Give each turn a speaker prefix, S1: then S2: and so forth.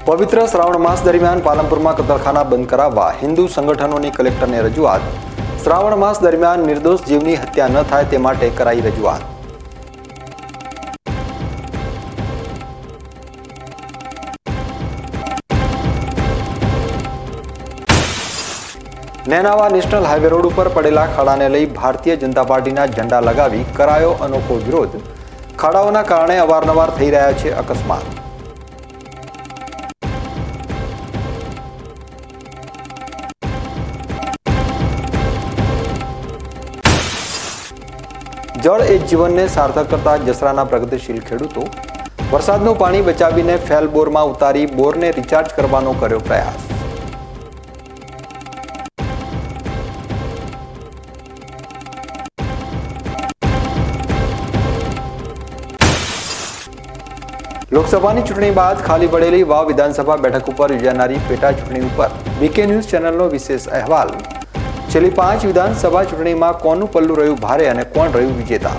S1: पवित्र श्रावण मास दरमियान पालनपुर में कतलखाना बंद कराववा हिंदू संगठनों की कलेक्टर ने रजूआत। श्रावण मास दरमियान निर्दोष जीवनी हत्या न थाय ते माटे कराई रजूआत। नेनावा नेशनल हाईवे रोड पर पड़ेला खाड़ा ने लई भारतीय जनता पार्टी झंडा लगावी करायो अनोखो विरोध। खाड़ाओना कारणे अवारनवार थई रह्या छे अकस्मात। जल ए जीवन ने सार्थक करता जसराना प्रगतिशील खेडूतो वरसादनुं पाणी बचावीने फेल बोर में उतारी बोर ने रिचार्ज करवानो कर्यो प्रयास। लोकसभाની ચૂંટણી બાદ ખાલી પડેલી વાવ વિધાનસભા બેઠક ઉપર યોજાનારી પેટા ચૂંટણી ઉપર બીકે ન્યૂઝ ચેનલનો વિશેષ અહેવાલ। છેલ્લી 5 વિધાનસભા ચૂંટણીમાં કોનું પલ્લું રહ્યું ભારે અને કોણ રહ્યું વિજેતા।